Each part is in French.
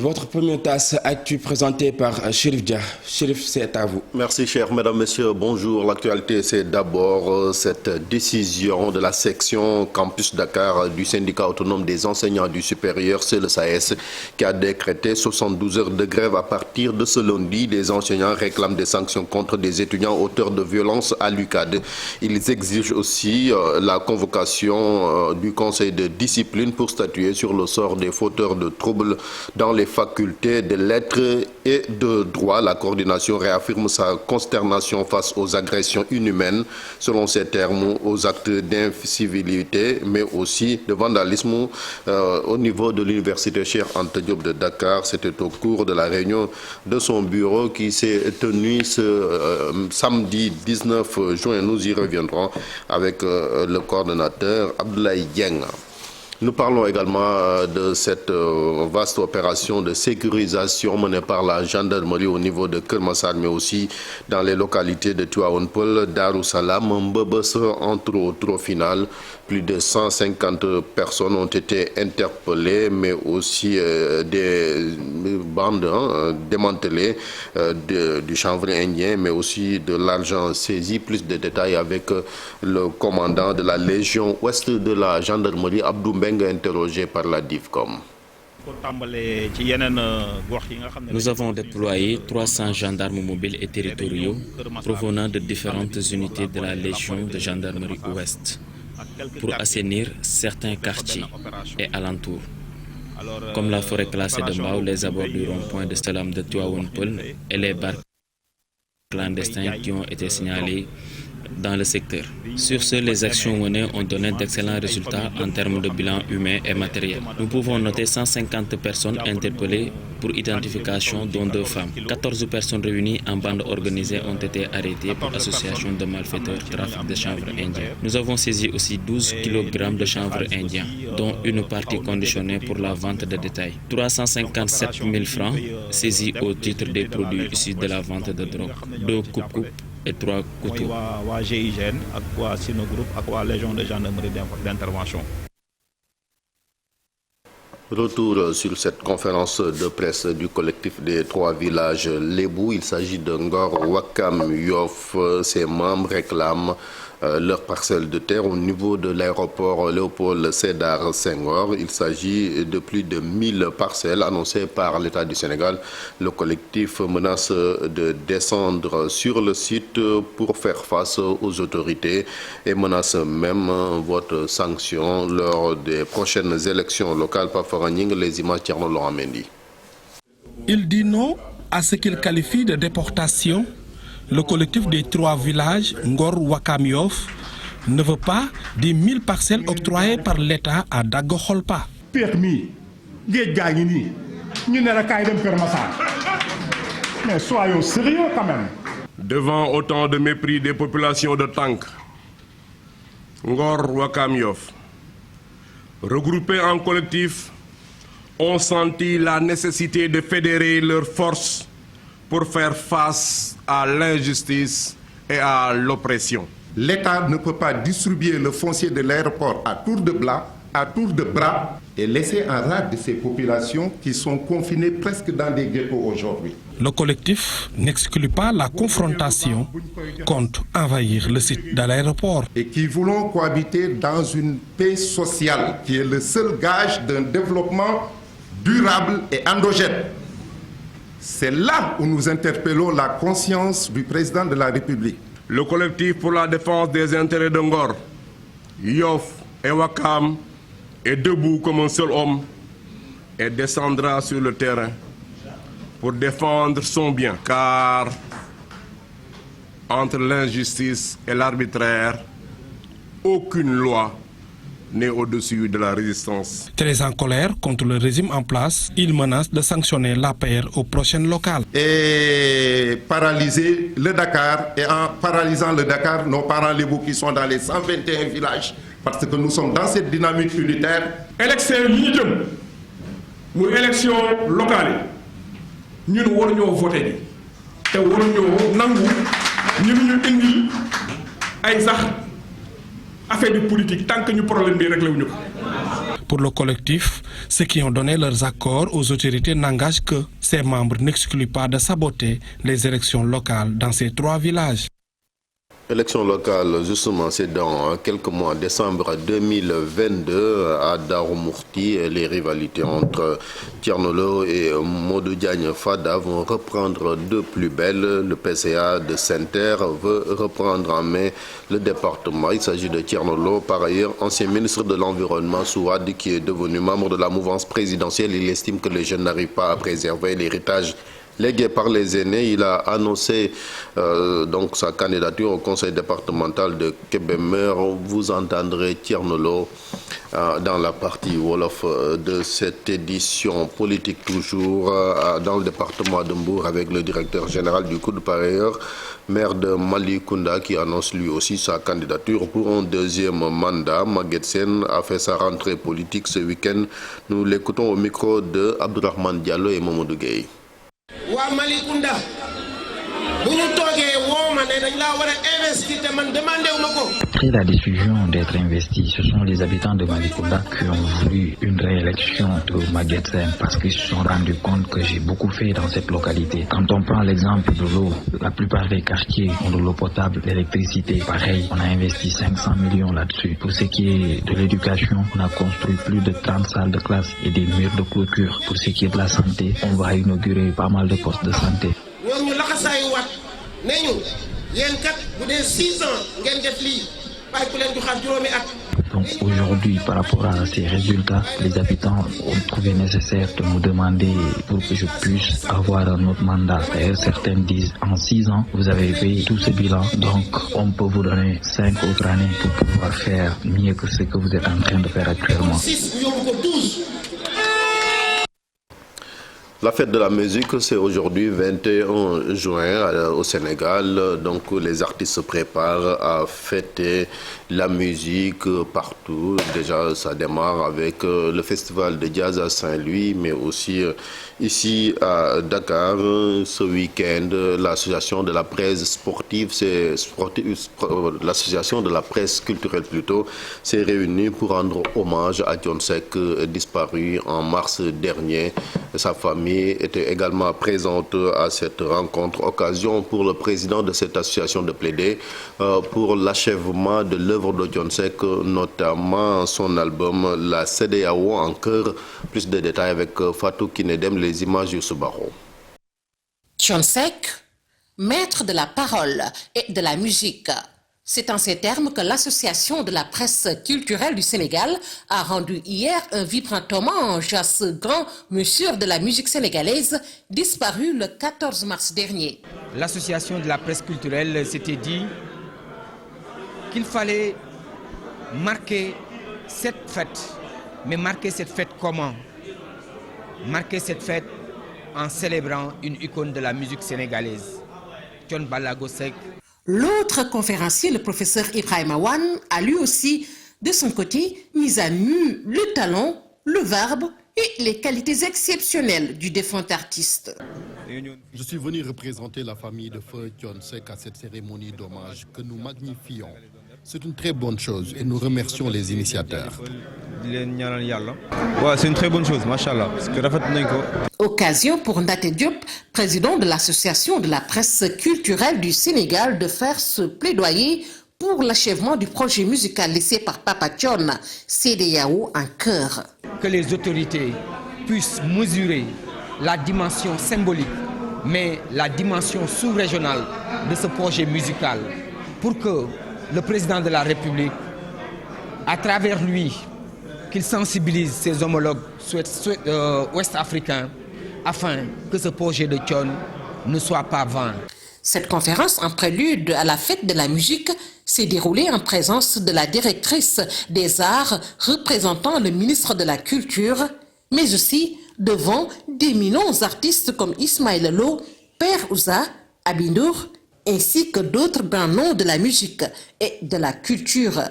Votre première tasse actu présentée par Chérif Dia. Chérif, c'est à vous. Merci, cher mesdames, messieurs. Bonjour. L'actualité, c'est d'abord cette décision de la section Campus Dakar du syndicat autonome des enseignants du supérieur, c'est le SAES, qui a décrété 72 heures de grève à partir de ce lundi. Les enseignants réclament des sanctions contre des étudiants auteurs de violences à l'UCAD. Ils exigent aussi la convocation du conseil de discipline pour statuer sur le sort des fauteurs de troubles dans les facultés de lettres et de droit. La coordination réaffirme sa consternation face aux agressions inhumaines, selon ses termes, aux actes d'incivilité, mais aussi de vandalisme au niveau de l'université Cheikh Anta Diop de Dakar. C'était au cours de la réunion de son bureau qui s'est tenue ce samedi 19 juin. Nous y reviendrons avec le coordonnateur Abdoulaye Dieng. Nous parlons également de cette vaste opération de sécurisation menée par la gendarmerie au niveau de Kermassar, mais aussi dans les localités de Tivaouane Peulh, Darussalam, Mbebes, entre autres. Au final, plus de 150 personnes ont été interpellées, mais aussi des bandes démantelées du chanvre indien, mais aussi de l'argent saisi. Plus de détails avec le commandant de la Légion Ouest de la gendarmerie, Abdou interrogé par la DIFCOM. Nous avons déployé 300 gendarmes mobiles et territoriaux provenant de différentes unités de la Légion de gendarmerie Ouest pour assainir certains quartiers et alentours, comme la forêt classée de Mbao, les abords du rond-point de Salam de Tivaouane Peulh et les bars clandestins qui ont été signalés dans le secteur. Sur ce, les actions menées ont donné d'excellents résultats en termes de bilan humain et matériel. Nous pouvons noter 150 personnes interpellées pour identification, dont 2 femmes. 14 personnes réunies en bande organisée ont été arrêtées pour association de malfaiteurs, trafic de chanvre indien. Nous avons saisi aussi 12 kg de chanvre indien, dont une partie conditionnée pour la vente de détail. 357 000 francs saisis au titre des produits issus de la vente de drogue. 2 coupes et 3 couteaux. Retour sur cette conférence de presse du collectif des 3 villages Lébou. Il s'agit de Ngor, Wakam, Yoff. Ses membres réclament leur parcelle de terre au niveau de l'aéroport Léopold Sédar Senghor. Il s'agit de plus de 1000 parcelles annoncées par l'État du Sénégal. Le collectif menace de descendre sur le site pour faire face aux autorités et menace même votre sanction lors des prochaines élections locales. Les images Thierno Laurent Mendy. Il dit non à ce qu'il qualifie de déportation. Le collectif des 3 villages, Ngor, Wakam, Yoff, ne veut pas des 1000 parcelles octroyées par l'État à Dago-Kholpa. Permis, mais soyons sérieux quand même. Devant autant de mépris des populations de Tank, Ngor, Wakam, Yoff, regroupés en collectif, ont senti la nécessité de fédérer leurs forces pour faire face à l'injustice et à l'oppression. L'État ne peut pas distribuer le foncier de l'aéroport à tour de bras et laisser en rade ces populations qui sont confinées presque dans des ghettos aujourd'hui. Le collectif n'exclut pas la confrontation, compte envahir le site de l'aéroport. Et qui voulons cohabiter dans une paix sociale qui est le seul gage d'un développement durable et endogène. C'est là où nous interpellons la conscience du président de la République. Le collectif pour la défense des intérêts de Ngor, Yoff et Wakam est debout comme un seul homme et descendra sur le terrain pour défendre son bien. Car entre l'injustice et l'arbitraire, aucune loi n'est au-dessus de la résistance. Très en colère contre le régime en place, il menace de sanctionner l'APR aux prochaines locales. Et paralyser le Dakar, et en paralysant le Dakar, nos parents lébou qui sont dans les 121 villages, parce que nous sommes dans cette dynamique unitaire. Élection locale, nous devons voter. Nous devons affaire de politique tant que ñu problème bi réglé wuñu ko. Pour le collectif, ceux qui ont donné leurs accords aux autorités n'engagent que ses membres n'excluent pas de saboter les élections locales dans ces 3 villages. Élections locales, justement, c'est dans quelques mois, décembre 2022, à Darou-Mourti. Les rivalités entre Thierno et Modou Diagne Fada vont reprendre de plus belle. Le PCA de Saint-Terre veut reprendre en main le département. Il s'agit de Thierno, par ailleurs ancien ministre de l'Environnement sous Wade, qui est devenu membre de la mouvance présidentielle. Il estime que les jeunes n'arrivent pas à préserver l'héritage légué par les aînés. Il a annoncé donc sa candidature au conseil départemental de Kébémer. Vous entendrez Thierno dans la partie Wolof de cette édition politique, toujours dans le département de Mbour, avec le directeur général du COUD, par ailleurs, maire de Malikounda, qui annonce lui aussi sa candidature pour un 2e mandat. Maguette Sène a fait sa rentrée politique ce week-end. Nous l'écoutons au micro de Abdourahmane Diallo et Mamadou Gueye. Wa Malikunda bu ñu toogee woo ma ne dañ laa war a investir te man demandé wu ma ko. Après la décision d'être investi, ce sont les habitants de Malikunda qui ont voulu une réélection de Maguette Sène parce qu'ils se sont rendus compte que j'ai beaucoup fait dans cette localité. Quand on prend l'exemple de l'eau, la plupart des quartiers ont de l'eau potable, l'électricité, pareil, on a investi 500 millions là-dessus. Pour ce qui est de l'éducation, on a construit plus de 30 salles de classe et des murs de clôture. Pour ce qui est de la santé, on va inaugurer pas mal de postes de santé. Ñoom ñu laxasaayu waat ne ñu yéen kat bu dee 6 ans ngeen def lii bàyyi ku leen joxaat juróomi at. Donc aujourd'hui, par rapport à ces résultats, les habitants ont trouvé nécessaire de me demander pour que je puisse avoir un autre mandat. D'ailleurs, certains disent en 6 ans, vous avez payé tout ce bilan, donc on peut vous donner 5 autres années pour pouvoir faire mieux que ce que vous êtes en train de faire actuellement. 6 yóbbu ko 12. La fête de la musique, c'est aujourd'hui 21 juin au Sénégal. Donc les artistes se préparent à fêter la musique partout. Déjà, ça démarre avec le festival de jazz à Saint-Louis, mais aussi ici à Dakar. Ce week-end, l'association de la presse sportive, l'association de la presse culturelle plutôt, s'est réunie pour rendre hommage à Thione Seck, disparu en mars dernier. Sa famille était également présente à cette rencontre. Occasion pour le président de cette association de plaider pour l'achèvement de l'œuvre de Thione Seck, notamment son album La CEDEAO en chœur. Plus de détails avec Fatou Kinedem, les images de Subaro. Thione Seck, maître de la parole et de la musique. C'est en ces termes que l'Association de la presse culturelle du Sénégal a rendu hier un vibrant hommage à ce grand monsieur de la musique sénégalaise disparu le 14 mars dernier. L'Association de la presse culturelle s'était dit qu'il fallait marquer cette fête. Mais marquer cette fête comment? Marquer cette fête en célébrant une icône de la musique sénégalaise, Thione Ballago Seck. L'autre conférencier, le professeur Ibrahima Wane, a lui aussi, de son côté, mis à nu le talent, le verbe et les qualités exceptionnelles du défunt artiste. Je suis venu représenter la famille de feu Thione Seck à cette cérémonie d'hommage que nous magnifions. C'est une très bonne chose et nous remercions les initiateurs. Ouais, c'est une très bonne chose, machallah. Occasion pour Ndate Diop, président de l'Association de la presse culturelle du Sénégal, de faire ce plaidoyer pour l'achèvement du projet musical laissé par Papa Thione, CEDEAO en chœur. Que les autorités puissent mesurer la dimension symbolique, mais la dimension sous-régionale de ce projet musical, pour que le président de la République, à travers lui, qu'il sensibilise ses homologues ouest-africains afin que ce projet de Thione ne soit pas vain. Cette conférence, en prélude à la fête de la musique, s'est déroulée en présence de la directrice des arts représentant le ministre de la Culture, mais aussi devant d'éminents artistes comme Ismaël Lo, Père Ouza, Abindour, ainsi que d'autres grands noms de la musique et de la culture.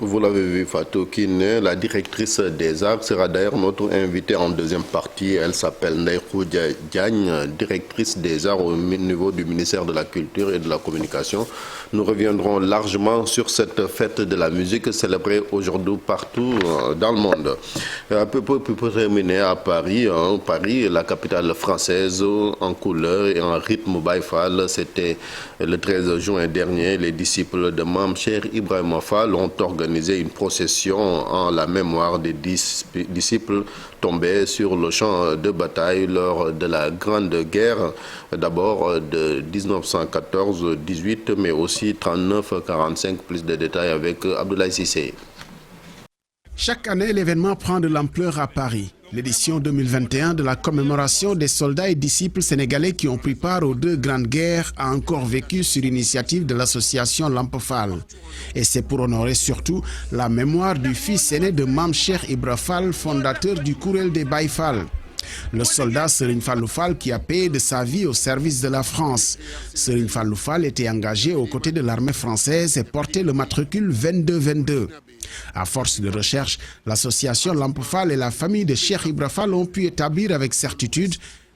Vous l'avez vu, Fatou Kiné, la directrice des arts, sera d'ailleurs notre invitée en deuxième partie. Elle s'appelle Ndaïkou Diagne, directrice des arts au niveau du ministère de la Culture et de la Communication. Nous reviendrons largement sur cette fête de la musique célébrée aujourd'hui partout dans le monde. Un peu pour terminer à Paris, Paris, la capitale française, en couleur et en rythme Baye Fall. C'était le 13 juin dernier. Les disciples de Mame Cheikh Ibrahima Fall ont organisé une procession en la mémoire des disciples tombés sur le champ de bataille lors de la Grande Guerre, d'abord de 1914-18, mais aussi 39-45. Plus de détails avec Abdoulaye Sissé. Chaque année, l'événement prend de l'ampleur à Paris. L'édition 2021 de la commémoration des soldats et disciples sénégalais qui ont pris part aux deux grandes guerres a encore vécu sur l'initiative de l'association Lamp Fall. Et c'est pour honorer surtout la mémoire du fils aîné de Mame Cheikh Ibra Fall, fondateur du Kourel des Baye Fall. Le soldat Serigne Fallou Fall qui a payé de sa vie au service de la France. Serigne Fallou Fall était engagé aux côtés de l'armée française et portait le matricule 2222. À force de recherche, l'association Lamp Fall et la famille de Cheikh Ibra Fall ont pu établir avec certitude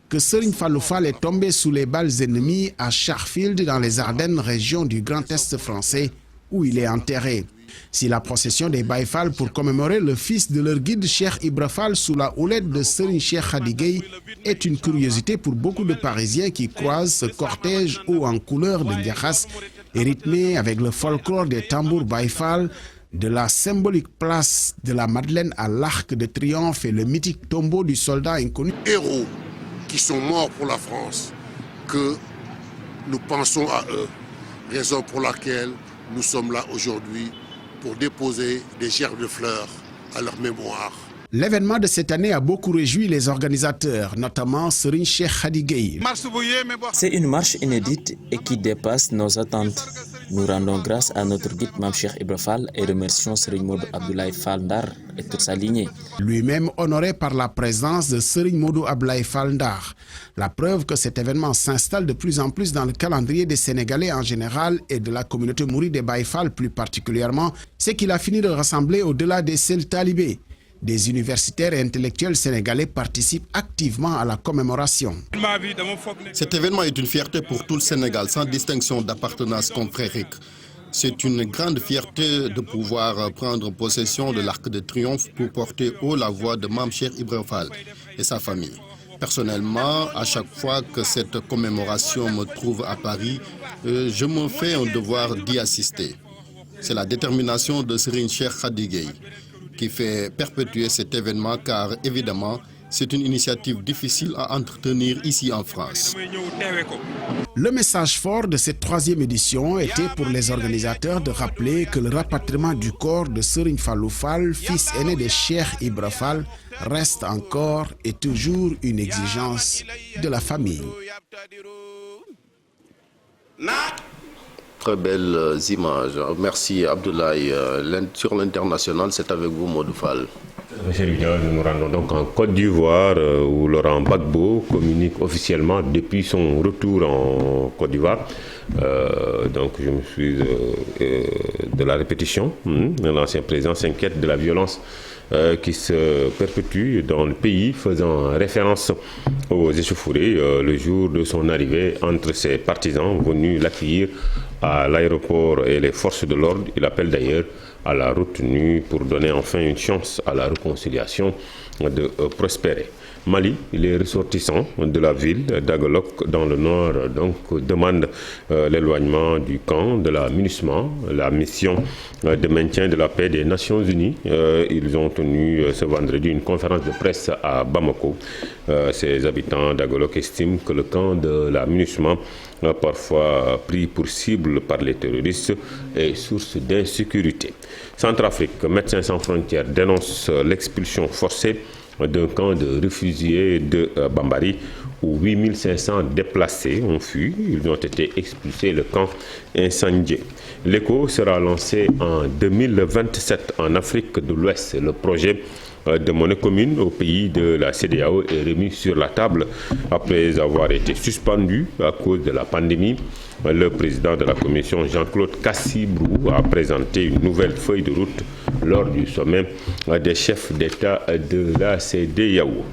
que Serigne Fallou Fall est tombé sous les balles ennemies à Charfield dans les Ardennes, région du Grand Est français, où il est enterré. Si la procession des Baye Fall pour commémorer le fils de leur guide Cheikh Ibra Fall sous la houlette de Serigne Cheikh Khady Gueye est une curiosité pour beaucoup de Parisiens qui croisent ce cortège haut en couleur de Ndiakhas et rythmé avec le folklore des tambours Baye Fall, de la symbolique place de la Madeleine à l'Arc de Triomphe et le mythique tombeau du soldat inconnu. Héros qui sont morts pour la France, que nous pensons à eux, raison pour laquelle nous sommes là aujourd'hui pour déposer des gerbes de fleurs à leur mémoire. L'événement de cette année a beaucoup réjoui les organisateurs, notamment Serigne Cheikh Khady Gueye. C'est une marche inédite et qui dépasse nos attentes. Nous rendons grâce à notre guide Mame Cheikh Ibra Fall et remercions Serigne Modou Abdoulaye Fall Ndar et toute sa lignée. Lui-même honoré par la présence de Serigne Modou Abdoulaye Fall Ndar. La preuve que cet événement s'installe de plus en plus dans le calendrier des Sénégalais en général et de la communauté mouride des Baye Fall plus particulièrement, c'est qu'il a fini de rassembler au-delà des seuls talibés. Des universitaires et intellectuels sénégalais participent activement à la commémoration. Cet événement est une fierté pour tout le Sénégal, sans distinction d'appartenance confrérique. C'est une grande fierté de pouvoir prendre possession de l'Arc de Triomphe pour porter haut la voix de Mame Cheikh Ibrahima Fall et sa famille. Personnellement, à chaque fois que cette commémoration me trouve à Paris, je me fais un devoir d'y assister. C'est la détermination de Serigne Cheikh Khady Gueye qui fait perpétuer cet événement car évidemment c'est une initiative difficile à entretenir ici en France. Le message fort de cette troisième édition était pour les organisateurs de rappeler que le rapatriement du corps de Serigne Fallou Fall, fils aîné de Cheikh Ibra Fall, reste encore et toujours une exigence de la famille. Très belles images. Merci Abdoulaye. Sur l'international, c'est avec vous Modou Fall. Monsieur Lucas, nous nous rendons donc en Côte d'Ivoire où Laurent Gbagbo communique officiellement depuis son retour en Côte d'Ivoire. Donc je me suis de la répétition. L'ancien président s'inquiète de la violence qui se perpétue dans le pays, faisant référence aux échauffourées le jour de son arrivée entre ses partisans venus l'accueillir à l'aéroport et les forces de l'ordre. Il appelle d'ailleurs à la retenue pour donner enfin une chance à la réconciliation de prospérer. Mali, les ressortissants de la ville d'Agolok dans le nord demandent l'éloignement du camp de la MINUSMA, la mission de maintien de la paix des Nations Unies. Ils ont tenu ce vendredi une conférence de presse à Bamako. Ces habitants d'Agolok estiment que le camp de la MINUSMA, parfois pris pour cible par les terroristes, est source d'insécurité. Centrafrique, Médecins sans frontières dénonce l'expulsion forcée d'un camp de réfugiés de Bambari où 8500 déplacés ont fui. Ils ont été expulsés, le camp incendié. L'écho sera lancé en 2027 en Afrique de l'Ouest. Le projet de monnaie commune au pays de la CEDEAO est remis sur la table après avoir été suspendu à cause de la pandémie. Le président de la Commission, Jean-Claude Cassibrou, a présenté une nouvelle feuille de route lors du sommet des chefs d'État de la CEDEAO.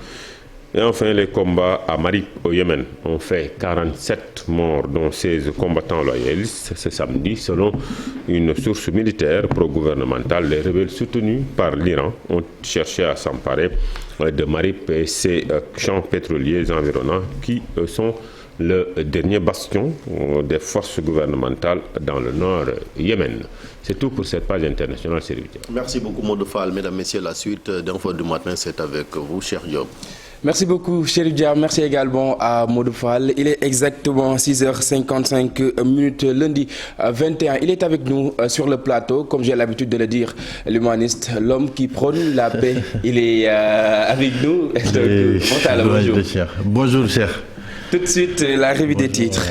Et enfin, les combats à Marib au Yémen ont fait 47 morts, dont 16 combattants loyalistes ce samedi. Selon une source militaire pro-gouvernementale, les rebelles soutenus par l'Iran ont cherché à s'emparer de Marib et ses champs pétroliers environnants qui sont le dernier bastion des forces gouvernementales dans le nord Yémen. C'est tout pour cette page internationale. Merci beaucoup, Modou Fall. Mesdames, Messieurs, la suite d'Info du matin, c'est avec vous, cher Diop. Merci beaucoup, Chérif Dia. Merci également à Modou Fall. Il est exactement 6h55 lundi 21. Il est avec nous sur le plateau, comme j'ai l'habitude de le dire, l'humaniste, l'homme qui prône la paix. Il est avec nous. Bonjour, cher. Tout de suite, la revue des titres.